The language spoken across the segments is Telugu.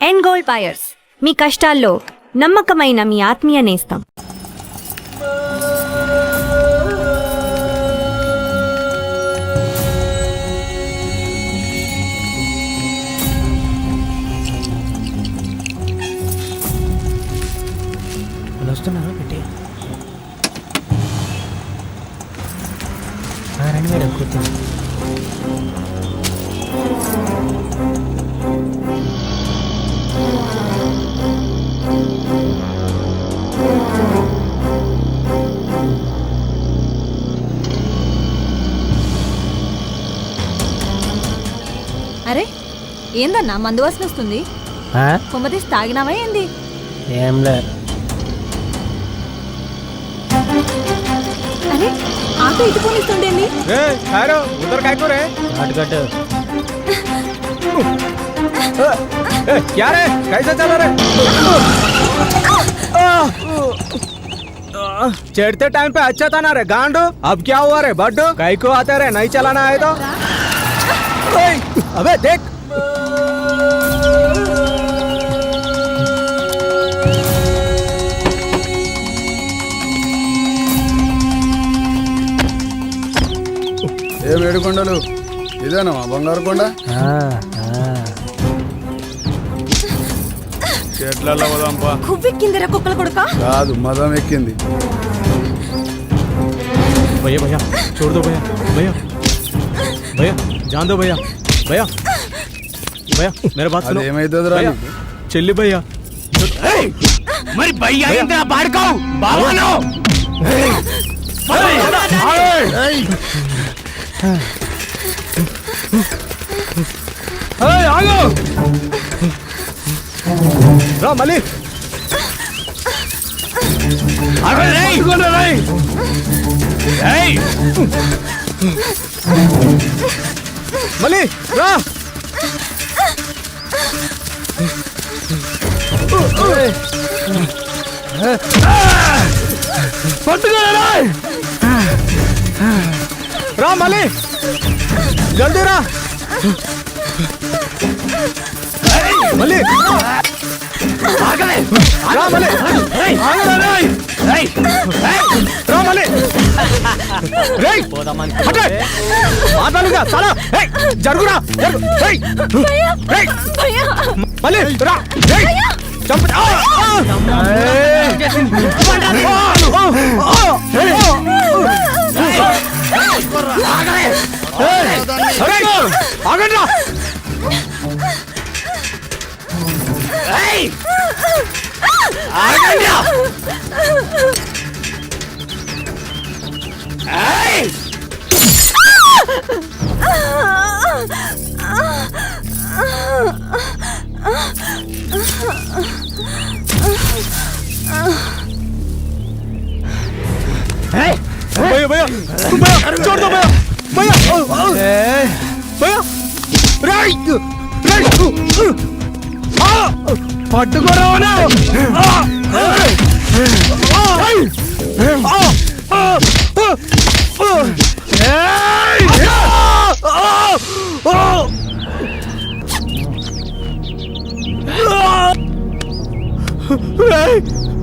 ఎండ్ గోల్డ్ బయర్స్, మీ కష్టాల్లో నమ్మకమైన మీ ఆత్మీయ నేస్తం. వస్తున్నారా పెట్టి రండి మేడం కూర్చోండి. అరే ఏందన్నా మందు వాసన వస్తుంది? కొమ్మతీసి తాగినావా ఏంది? ఏం లే. అరే ఆటో ఇటు పోనిస్తుండేంది? चढ़ते टाइम पे अच्छा था ना रे गांडू. अब क्या हुआ रे बड्डू? कई को आते रे नहीं चलाना है तो. अबे देख ఏ వేడుకొండలు ఇదేనా బంగారు కొండ? చెట్లలో పోదాంపా. కువ్వెక్కిందిరా కుక్కల కొడుక. కాదు మదం ఎక్కింది. भैया भैया छोड़ दो भैया. भैया भैया जान दो भैया. भैया भैया मेरा बात सुनो. ఏమైతుందిరా? చెల్లి भैया. మరి భయ్యా ఇంద్ర పాడుకోవు బావను. ఆగు రా మళ్ళీ మళ్ళీ రా. రా మళ్ళీ జల్దీ రా. మళ్ళీ రా మళ్ళీ రా మళ్ళీ మాట్లాడుగా చాలా జరుగురా మళ్ళీ రా చంప ఆగండ్రా. भैया भैया भैया छोड़ दो भैया. भैया भैया పట్టుకోరావనా.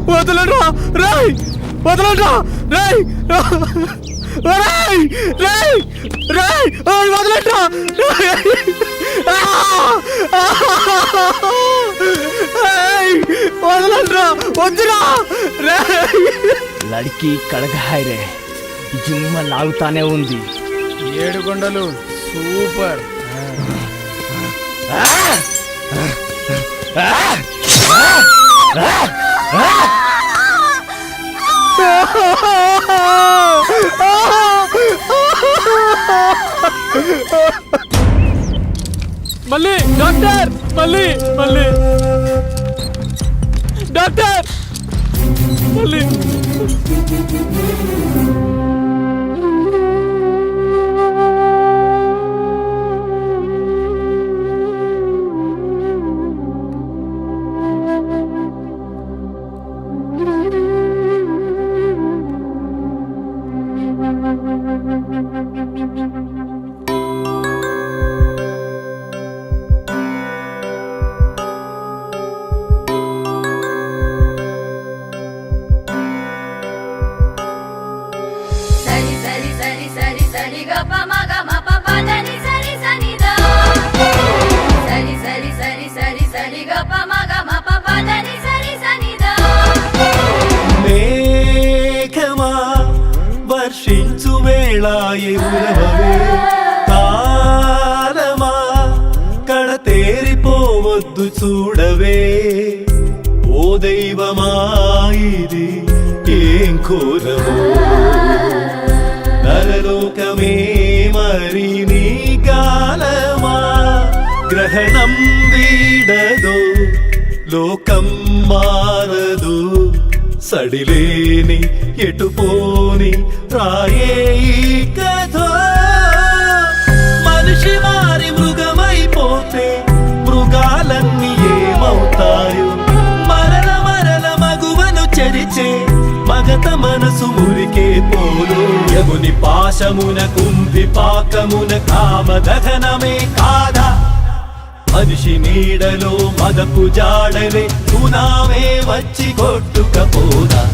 వదలరా రాయ్ వదలరా రాయ్ రాయ్ రాయ్ రాయ్ వదలరా. వదలరా వద్దురా. లడికి కడగాయ రే జిమ్మ లాగుతానే ఉంది. ఏడుకొండలు సూపర్. మళ్ళీ డాక్టర్ మళ్ళీ మళ్ళీ డాక్టర్ మళ్ళీ చూడవే ఓ దైవమాయిది ఏం కోరవో నరలోకమే మరి నీ కాలమా గ్రహణం వీడదో లోకం మారదు సడిలేని ఎటుపోని రాయే ఈ కథ మనిషి మారి మృగమైపోతే మృగాలన్నీ ఏమవుతాయో మరల మరల మగువను చెరిచే మగత మనసు మురికే పోలు యముని పాశమున కుంభి పాకమున కామదహనమే కాదా మనిషి నీడలో మదపు జాడలే సునామే వచ్చి కొట్టుకపోదా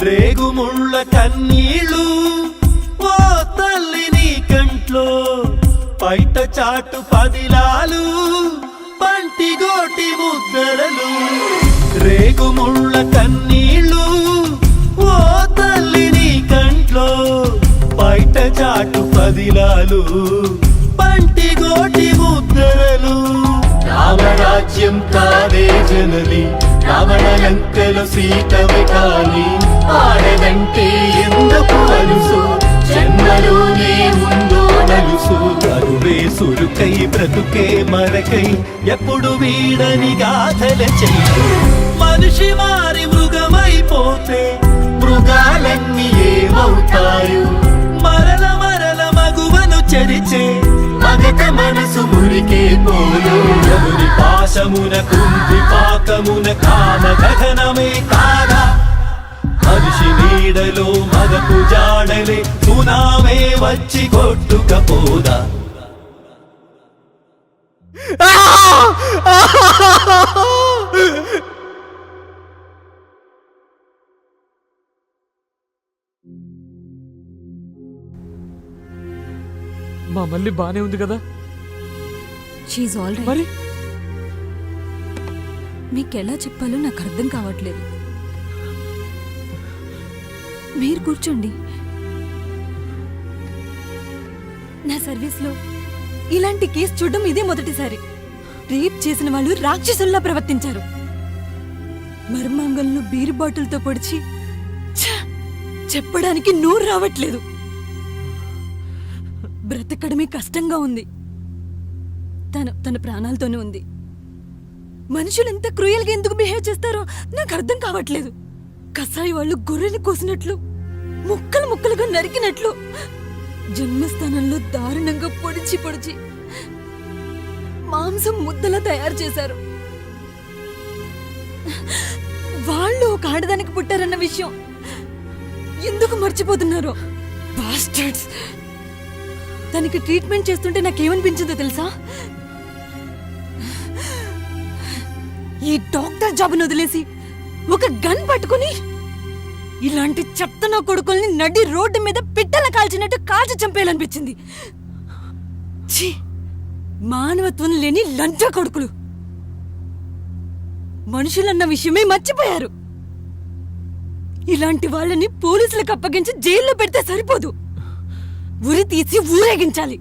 రేగుముళ్ళ కన్నీళ్ళు ఓ తల్లి నీ కంట్లో పైట చాటు పదిలాలు పంటిగోటి ముద్దరలు రేగుముళ్ళ కన్నీళ్ళు ఓ తల్లి నీ కంట్లో పైట చాటు పదిలాలు పంటిగోటి ముద్దరలు రామరాజ్యం కాదే జనని రావణలంకలో సీతవి కాని ఆడదంటే ఎందుకు అలుసు జన్మలోనే ఉందో నలుసు అరువే సురుకై బ్రతుకే మరకై ఎప్పుడు వీడని గాథల చెయ్యి మనిషి మారి మృగమైపోతే మృగాలన్నీ ఏమవుతాయో మరల మరల మగువను చెరిచే మగత మనసు మురికే పోలు యముని పాశమున కుంభి పాకమున కామదహనమే కాదా మనిషి నీడలో మగపు జాడలే సునామే వచ్చి కొట్టుకపోదా మా మళ్ళీ బానే ఉంది కదా షీఈ్ ఆల్ రైట్. మరి మీకెలా చెప్పాలో నాకు అర్థం కావట్లేదు. మీరు కూర్చోండి. నా సర్వీస్లో ఇలాంటి కేసు చూడడం ఇదే మొదటిసారి. రేప్ చేసిన వాళ్ళు రాక్షసుల్లా ప్రవర్తించారు. మర్మాంగంలో బీరు బాటిల్తో పొడిచి చెప్పడానికి నోరు రావట్లేదు. బ్రతకడమే కష్టంగా ఉంది. తన ప్రాణాలతోనే ఉంది. మనుషులు ఎంత క్రూయల్గా ఎందుకు బిహేవ్ చేస్తారో నాకు అర్థం కావట్లేదు. కసాయి వాళ్ళు గొర్రెని కోసినట్లు, ముక్కలు ముక్కలుగా నరికినట్లు, జన్మస్థానంలో దారుణంగా పొడిచి పొడిచి మాంసం ముద్దలా తయారు చేశారు. వాళ్ళు ఒక ఆడదానికి పుట్టారన్న విషయం ఎందుకు మర్చిపోతున్నారో. బాస్టర్డ్స్. తనకి ట్రీట్మెంట్ చేస్తుంటే నాకేమనిపించిందో తెలుసా? ఈ డాక్టర్ జాబ్ను వదిలేసి ఒక గన్ పట్టుకుని ఇలాంటి చెత్త నా కొడుకుల్ని నడి రోడ్డు మీద పిట్టల కాల్చినట్టు కాల్చి చంపేయాలనిపించింది. ఛీ, మానవత్వం లేని లంచ కొడుకులు. మనుషులన్న విషయమే మర్చిపోయారు. ఇలాంటి వాళ్ళని పోలీసులకు అప్పగించి జైల్లో పెడితే సరిపోదు, ఉరి తీసి ఊరేగించాలి.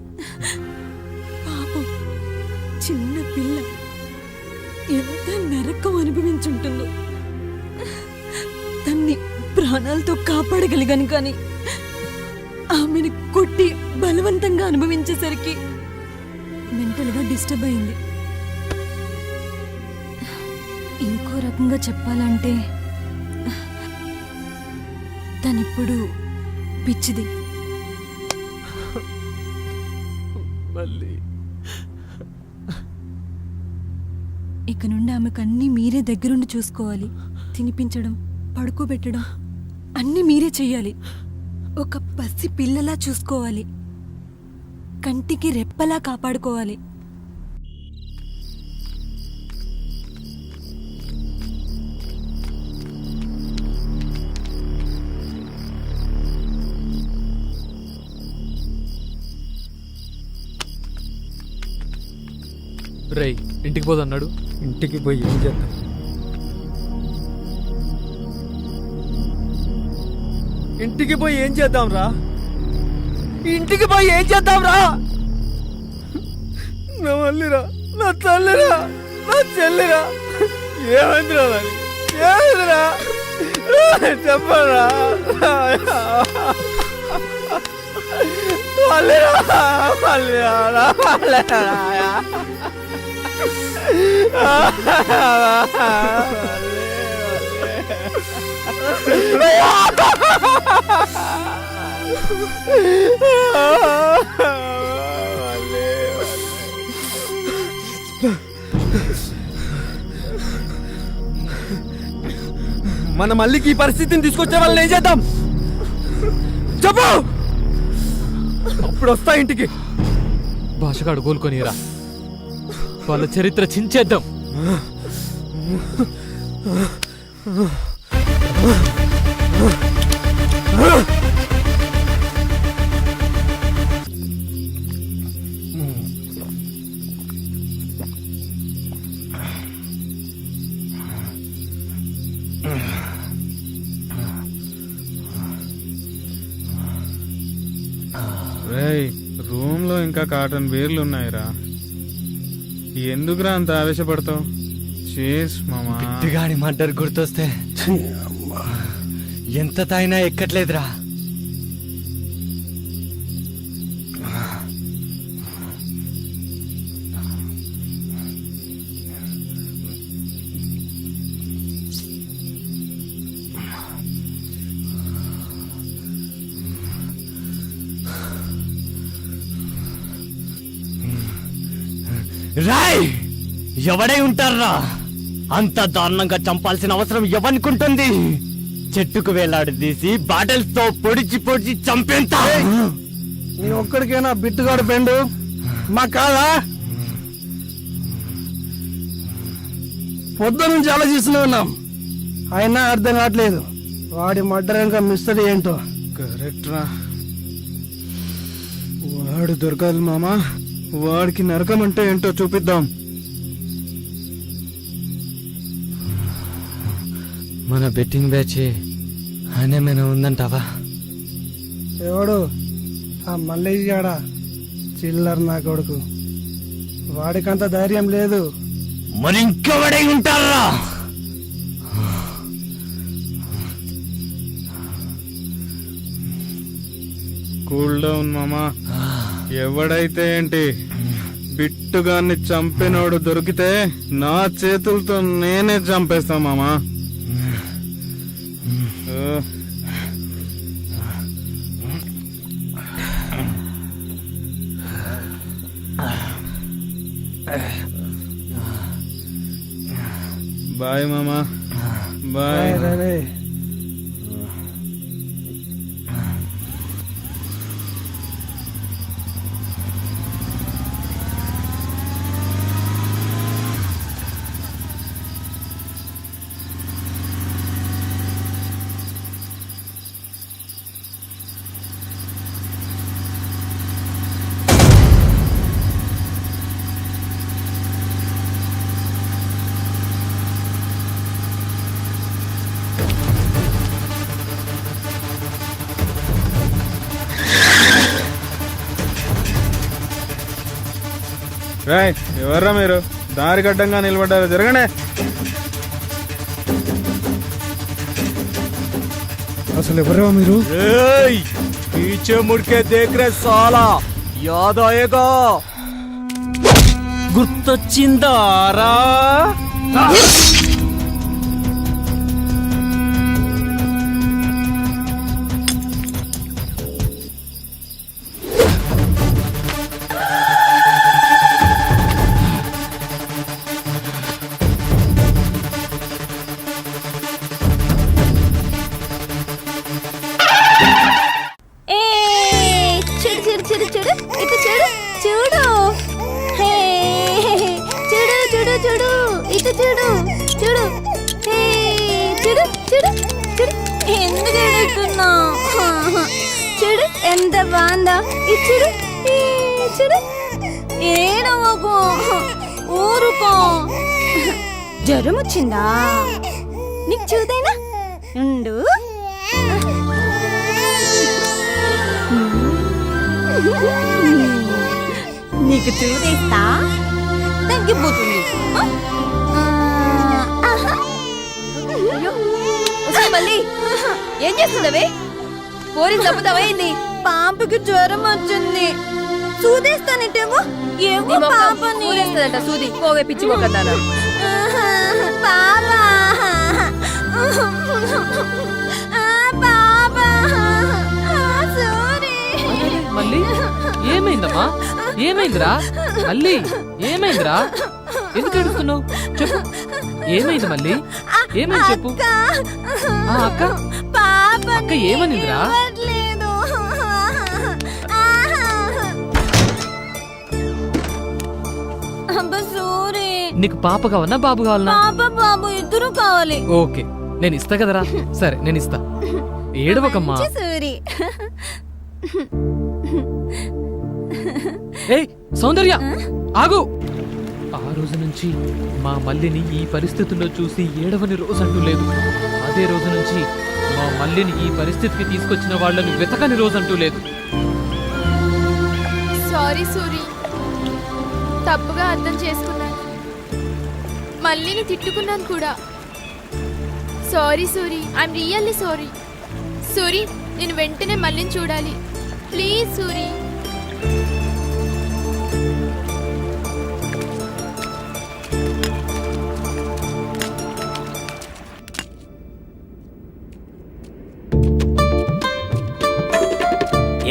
పాపం చిన్న పిల్ల ఎంత నరకం అనుభవించుంటుందో. తన్ని ప్రాణాలతో కాపాడగలిగాను కానీ ఆమెను కొట్టి బలవంతంగా అనుభవించేసరికి మెంటల్గా డిస్టర్బ్ అయింది. ఇంకో రకంగా చెప్పాలంటే తనిప్పుడు పిచ్చిది. మళ్ళీ ఇక నుండి ఆమెకు అన్నీ మీరే దగ్గరుండి చూసుకోవాలి. తినిపించడం, పడుకోబెట్టడం అన్నీ మీరే చెయ్యాలి. ఒక పసి పిల్లలా చూసుకోవాలి. కంటికి రెప్పలా కాపాడుకోవాలి. రేయ్ ఇంటికి పోదన్నాడు. ఇంటికి పోయి ఏం చేద్దాం? ఇంటికి పోయి ఏం చేద్దాం రా? ఇంటికి పోయి ఏం చేద్దాం రా? నా మల్లిరా, నా తల్లిరా, నా చెల్లిరా, ఏమైందిరా మరి? ఏమైందిరా చెప్పరా? మల్లిరా, మల్లిరా, మల్లిరా. మన మళ్ళీకి ఈ పరిస్థితిని తీసుకొచ్చే వాళ్ళని ఏం చేద్దాం చెప్పు. అప్పుడు వస్తా ఇంటికి. భాషగాడు కోలుకొనిరా, వాళ్ళ చరిత్ర చించేద్దాం. రేయ్, రూమ్ లో ఇంకా కాటన్ బీర్లు ఉన్నాయిరా. ఎందుకురా అంత ఆవేశపడతావు? చేస్ మామా. బిట్టుగాడి మర్డర్ గుర్తొస్తే ఎంత తాయినా ఎక్కట్లేదురా. రాయ్, ఎవడై ఉంటారా? అంత దారుణంగా చంపాల్సిన అవసరం ఎవనుకుంటుంది? చెట్టుకు వేలాడదీసి బాటిల్స్ తో పొడిచి పొడిచి చంపేంత. నీ ఒక్కడికేనా బిట్టుగాడు బెండు? మా కాదా? పొద్దు నుంచి ఆలోచిస్తూనే ఉన్నాం, అయినా అర్థం కావట్లేదు. వాడి మర్డర్ ఇంకా మిస్టరీ ఏంటో. కరెక్ట్ రా, వాడు దొరకాలి మామా. వాడికి నరకం అంటే ఏంటో చూపిద్దాం. మన బెట్టింగ్ బ్యాచ్ ఆయనేమైనా ఉందంటావా? ఎవడు? ఆ మల్లయ్యడా, చిల్లర్ నా కొడుకు. వాడికంత ధైర్యం లేదు. మరి ఇంకెవడై ఉంటారా? కూల్ డౌన్ మామా. ఎవడైతే ఏంటి, బిట్టుగాన్ని చంపినోడు దొరికితే నా చేతులతో నేనే చంపేస్తా మామా. బాయ్ మామా, బాయ్. రాయ్, ఎవర్రా మీరు? దారి గడ్డంగా నిలబడ్డారు, జరగండి. అసలు ఎవరో మీరు? पीछे मुड़ के देख रहे साला, याद आएगा? గుర్తొచ్చిందారా? ఎందుకు ఎడుతున్నావు? చూడు ఎంత బాగుందా. చూడు చూడు, ఏడవకు, ఊరుకో. జ్వరం వచ్చిందా? నీకు చూదైనా ఉండు. నీకు చూదేస్తా, తగ్గిపోతుంది. మళ్ళీ ఏం చేస్తున్నావే? పోరిని చంపుతావా ఏంది? పాపకి జ్వరం వచ్చింది, చూదేస్తానంటేమో ఏమో పాపని చూదేస్తానంట. సూది పోవే పిచ్చి మొక్కదానా. మళ్ళీ ఏమైందమ్మా? ఏమైందిరా? మళ్ళీ ఏమైందిరా? ఎందుకు ఏడుస్తున్నావు? చెప్పు, ఏమైంది మళ్ళీ? ఏమైంది చెప్పు. అక్క అక్క ఏమనిందిరా? నీకు పాప కావాలన్నా బాబు కావాలన్నా? బాబు ఇద్దరు కావాలి. ఓకే, నేను ఇస్తా కదరా. సరే నేను ఇస్తా, ఏడవకమ్మా. సూరి ఏయ్ సౌందర్య, ఆగు. ఆ రోజు నుంచి మా మల్లిని ఈ పరిస్థితుల్లో చూసి ఏడవని రోజంటూ లేదు. అదే రోజు నుంచి మా మల్లిని ఈ పరిస్థితికి తీసుకొచ్చిన వాళ్ళని వెతకని రోజంటూ లేదు. సారీ సూరి, తప్పుగా అర్థం చేసుకున్నాను. మల్లిని తిట్టుకున్నాను కూడా. Sorry Suri, I'm really sorry. Suri, నేను వెంటనే మల్లిని చూడాలి ప్లీజ్ సూరి.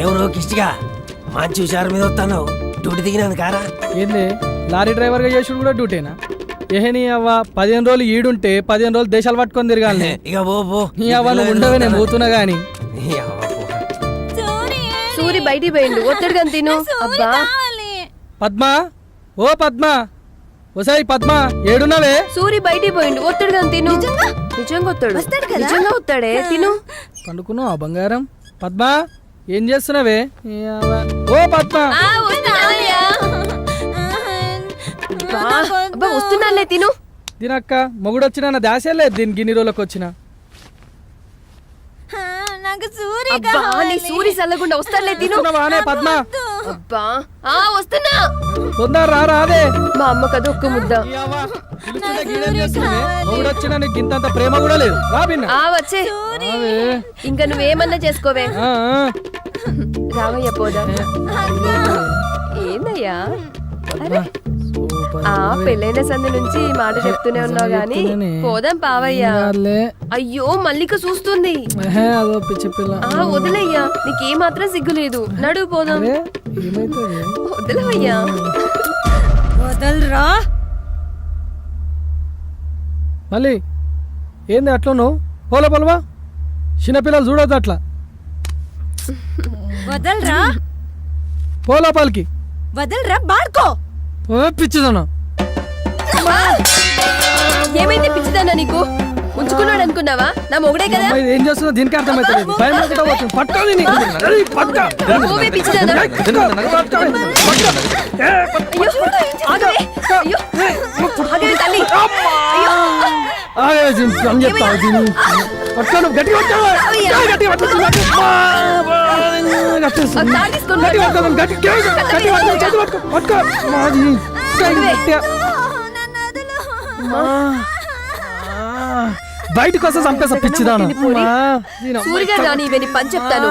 ఎవరో కిష్టిగా మంచి హుషారు మీద వస్తాను. డ్యూటీ దిగినాను కారా. ఏంది లారీ డ్రైవర్ గా చేసుడు కూడా డ్యూటీనా? ఏహని అవ్వ 15 రోజులు ఈడుంటే 15 రోజులు దేశాలు పట్టుకొని తిరగాలి. ఇక పో నీ అవ్వ నువ్వు ఉండవే, నేను పోతున్నా గాని. సూరి బయటికి పోయిండు, ఒత్తిడిగా తిను. అబ్బా పద్మ, ఓ పద్మ, ఓసాయి పద్మ, ఏడున్నావే? సూరి బయటికి పోయిండు, ఒత్తిడిగా తిను. నిజంగా వస్తాడు, నిజంగా వస్తాడే, తిను. పండుకున్నావు బంగారం? పద్మ ఏం చేస్తున్నావే? ఈ అవ్వ. ఓ పద్మ, వస్తున్నాలే, తిను. దీనక్క మొగుడు వచ్చినా నా దాసే లేదు దీని గిన్ని రోజులకు వచ్చిన. నాకు సూరి అబ్బా నీ సూరి చల్లకుండా వస్తాలే, తిను. వస్తున్నావానే పద్మ? అబ్బా వస్తున్నా. తొందర రాదే. మా అమ్మ కదా ఒక్క ముద్ద. ఈ అవ్వ, పిలుస్తుంటే గీడేం చేస్తున్నావే? మొగుడు వచ్చినా నీకు ఇంతంత ప్రేమ కూడా లేదు. రా బిన్న. వచ్చే రావే. ఇంకా నువ్వేమన్నా చేసుకోవే. ఆ, ఆ. రావయ్య పోదా. ఏందయ్యా? అరే పెళ్ళైన సంది నుంచి ఈ మాట చెప్తూనే ఉన్నావు గాని పోదాం పావయ్యా. అయ్యో మల్లిక చూస్తుంది. అదో పిచ్చి పిల్ల. వదిలయ్యా, నీకే మాత్రం సిగ్గు లేదు. నడువు పోదాం. వదిలేవయ్యా. వదలరా. మళ్ళీ ఏంది అట్లా నువ్వు? పోలే పొలవా, చిన్నపిల్లలు చూడొద్దు అట్లా. వదలరా. పోలోపలికి వదలరా, బాడుకో. పిచ్చిదన్నా. ఏమైంది పిచ్చిదానా నీకు? ఉంచుకున్నాడు అనుకున్నావా? నా మొగుడే కదా. ఏం చేస్తున్నా దీనికి అర్థమైతే పోవే పిచ్చిదానా. తల్లి బయటకు వస్తే చంపేస్తా పిచ్చిదానా. సూరిగా రాని ఇవన్నీ పని చెప్తాను.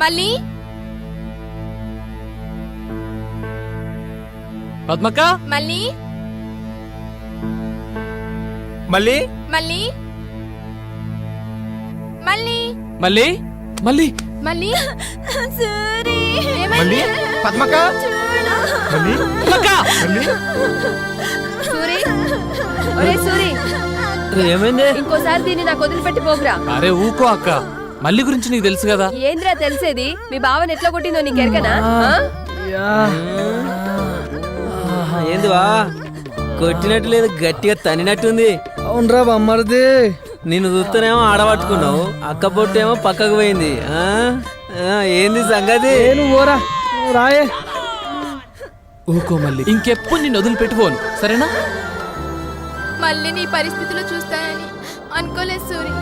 మళ్ళీ పద్మక్క, మళ్ళీ మళ్ళీ మళ్ళీ మళ్ళీ మళ్ళీ మళ్ళీ మళ్ళీ సూరి మళ్ళీ పద్మక, మళ్ళీ సూరి, ఒరే సూరి, ఏమైంది? ఇంకోసారి దీన్ని నాకు వదిలిపెట్టి పోగురా. అరే ఊకో అక్క, మళ్ళీ గురించి నీకు తెలుసు కదా. ఏంద్రా తెలిసేది? మీ బావని ఎట్లా కొట్టిందో నీకు ఎరకనా? ఏందివా కొట్టినట్టు లేదు గట్టిగా తనినట్టుంది. అవునరా బొమ్మరిది. నిన్ను చూస్తేనేమో ఆడబట్టుకున్నావు, అక్క పొట్టేమో పక్కకు పోయింది. ఏంది సంగతి? నువ్వు ఓరా, నువ్వు రాయే. ఊకో మళ్ళీ, ఇంకెప్పుడు నిన్ను వదిలిపెట్టుకోను, సరేనా? మళ్ళీ నీ పరిస్థితిలో చూస్తానని అనుకోలేదు సూరి.